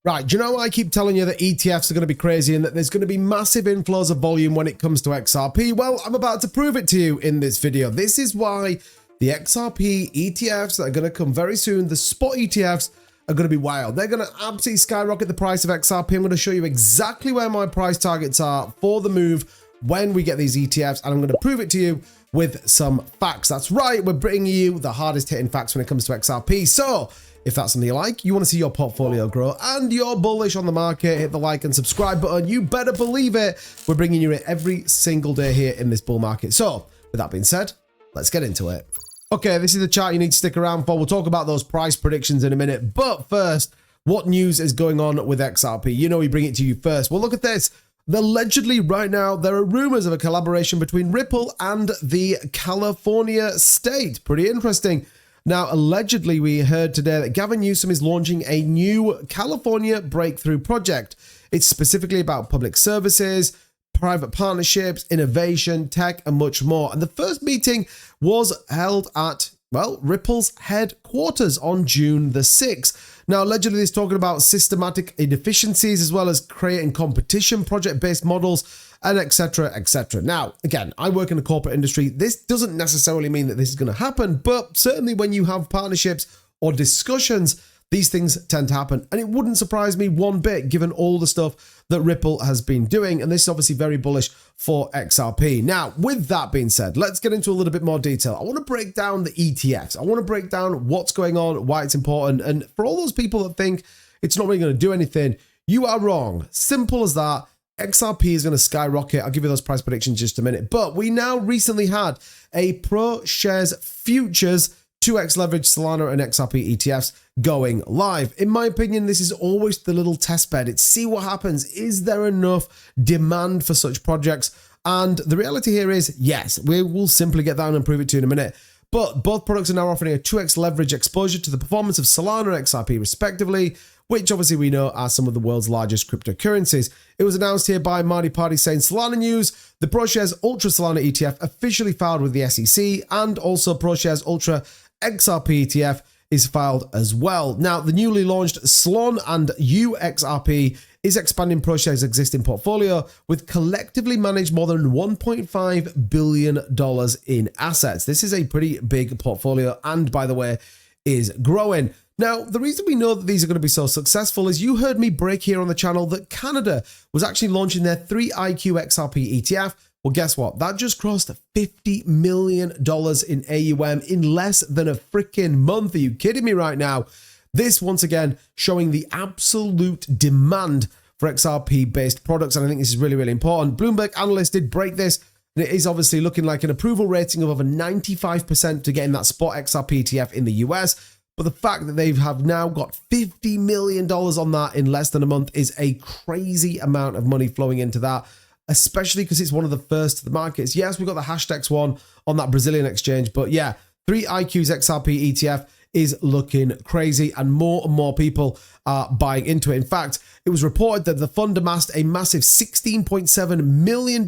Right, do you know I keep telling you that ETFs are going to be crazy and that there's going to be massive inflows of volume when it comes to XRP? Well, I'm about to prove it to you in this video. This is why the XRP ETFs that are going to come very soon, the spot ETFs, are going to be wild. They're going to absolutely skyrocket the price of XRP. I'm going to show you exactly where my price targets are for the move when we get these ETFs, and I'm going to prove it to you with some facts. That's right, we're bringing you the hardest hitting facts when it comes to XRP. So if that's something you like, you want to see your portfolio grow, and you're bullish on the market, hit the like and subscribe button. You better believe it. We're bringing you it every single day here in this bull market. So with that being said, let's get into it. Okay, this is the chart you need to stick around for. We'll talk about those price predictions in a minute. But first, what news is going on with XRP? You know we bring it to you first. Well, look at this. Allegedly, right now, there are rumors of a collaboration between Ripple and the California state. Pretty interesting. Now, allegedly, we heard today that Gavin Newsom is launching a new California breakthrough project. It's specifically about public services, private partnerships, innovation, tech, and much more. And the first meeting was held at, well, Ripple's headquarters on June the 6th. Now, allegedly, it's talking about systematic inefficiencies as well as creating competition, project-based models, and etc., etc. Now, again, I work in the corporate industry. This doesn't necessarily mean that this is going to happen, but certainly when you have partnerships or discussions, these things tend to happen. And it wouldn't surprise me one bit, given all the stuff that Ripple has been doing. And this is obviously very bullish for XRP. Now, with that being said, let's get into a little bit more detail. I want to break down the ETFs. I want to break down what's going on, why it's important. And for all those people that think it's not really going to do anything, you are wrong. Simple as that. XRP is going to skyrocket. I'll give you those price predictions in just a minute. But we now recently had a ProShares futures 2x leverage Solana and XRP ETFs going live. In my opinion, this is always the little test bed. It's see what happens. Is there enough demand for such projects? And the reality here is, yes, we will simply get down and prove it to you in a minute. But both products are now offering a 2x leverage exposure to the performance of Solana and XRP respectively, which obviously we know are some of the world's largest cryptocurrencies. It was announced here by Marty Party saying Solana news, the ProShares Ultra Solana ETF officially filed with the SEC, and also ProShares Ultra XRP ETF is filed as well. Now, the newly launched Slon and UXRP is expanding ProShares' existing portfolio with collectively managed more than $1.5 billion in assets. This is a pretty big portfolio and, by the way, is growing. Now, the reason we know that these are going to be so successful is you heard me break here on the channel that Canada was actually launching their 3IQ XRP ETF. Well, guess what? That just crossed $50 million in AUM in less than a freaking month. Are you kidding me right now? This, once again, showing the absolute demand for XRP-based products, and I think this is really, really important. Bloomberg analysts did break this, and it is obviously looking like an approval rating of over 95% to getting that spot XRP ETF in the US. But the fact that they have now got $50 million on that in less than a month is a crazy amount of money flowing into that, especially because it's one of the first to the markets. Yes, we've got the Hashdex one on that Brazilian exchange, but yeah, 3IQ's XRP ETF is looking crazy and more people are buying into it. In fact, it was reported that the fund amassed a massive $16.7 million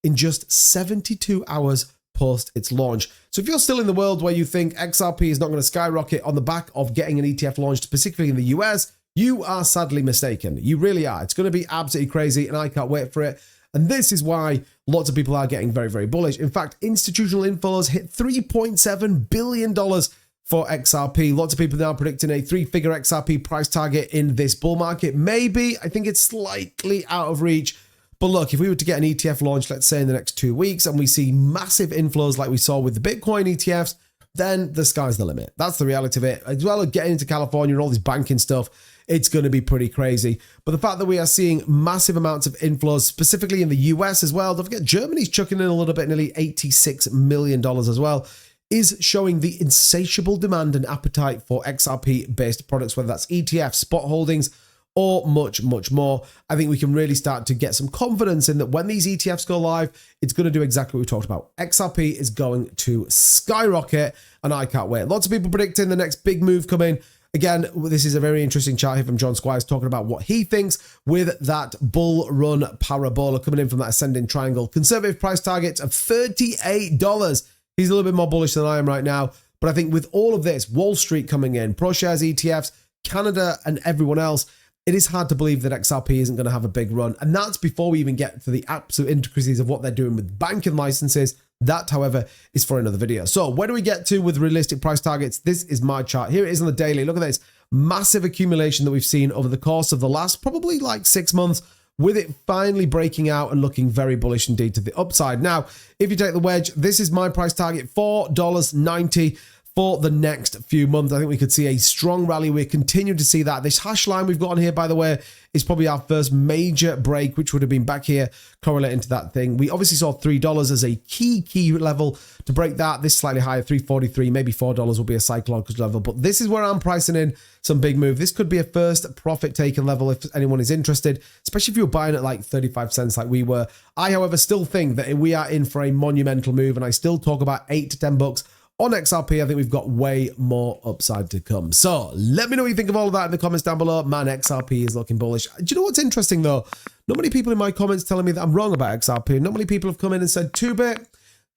in just 72 hours post its launch. So if you're still in the world where you think XRP is not going to skyrocket on the back of getting an ETF launched, specifically in the US, you are sadly mistaken. You really are. It's going to be absolutely crazy and I can't wait for it. And this is why lots of people are getting very, very bullish. In fact, institutional inflows hit $3.7 billion for XRP. Lots of people now predicting a 3-figure XRP price target in this bull market. Maybe, I think it's slightly out of reach. But look, if we were to get an ETF launched, let's say in the next 2 weeks, and we see massive inflows like we saw with the Bitcoin ETFs, then the sky's the limit. That's the reality of it. As well as getting into California and all this banking stuff, it's going to be pretty crazy. But the fact that we are seeing massive amounts of inflows, specifically in the US as well, don't forget Germany's chucking in a little bit, nearly $86 million as well, is showing the insatiable demand and appetite for XRP-based products, whether that's ETFs, spot holdings, or much more. I think we can really start to get some confidence in that when these ETFs go live, it's going to do exactly what we talked about. XRP is going to skyrocket, and I can't wait. Lots of people predicting the next big move coming. Again, this is a very interesting chart here from John Squires talking about what he thinks with that bull run parabola coming in from that ascending triangle. Conservative price target of $38. He's a little bit more bullish than I am right now. But I think with all of this, Wall Street coming in, ProShares ETFs, Canada, and everyone else, it is hard to believe that XRP isn't going to have a big run. And that's before we even get to the absolute intricacies of what they're doing with banking licenses. That, however, is for another video. So where do we get to with realistic price targets? This is my chart. Here it is on the daily. Look at this massive accumulation that we've seen over the course of the last probably like 6 months, with it finally breaking out and looking very bullish indeed to the upside. Now, if you take the wedge, this is my price target, $4.90 for the next few months. I think we could see a strong rally. We continue to see that. This hash line we've got on here, by the way, is probably our first major break, which would have been back here correlating to that thing. We obviously saw $3 as a key level to break that. This slightly higher, $3.43, maybe $4 will be a psychological level, but this is where I'm pricing in some big move. This could be a first profit taking level if anyone is interested, especially if you're buying at like 35 cents like we were. I, however, still think that we are in for a monumental move, and I still talk about $8 to $10 on XRP. I think we've got way more upside to come. So let me know what you think of all of that in the comments down below. Man, XRP is looking bullish. Do you know what's interesting though? Not many people in my comments telling me that I'm wrong about XRP. Not many people have come in and said, 2-bit, do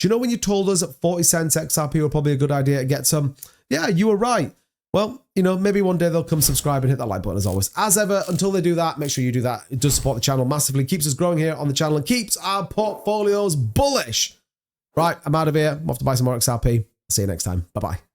you know when you told us at 40 cents XRP were probably a good idea to get some? Yeah, you were right. Well, you know, maybe one day they'll come subscribe and hit that like button as always. As ever, until they do that, make sure you do that. It does support the channel massively, keeps us growing here on the channel, and keeps our portfolios bullish. Right, I'm out of here. I'm off to buy some more XRP. See you next time. Bye-bye.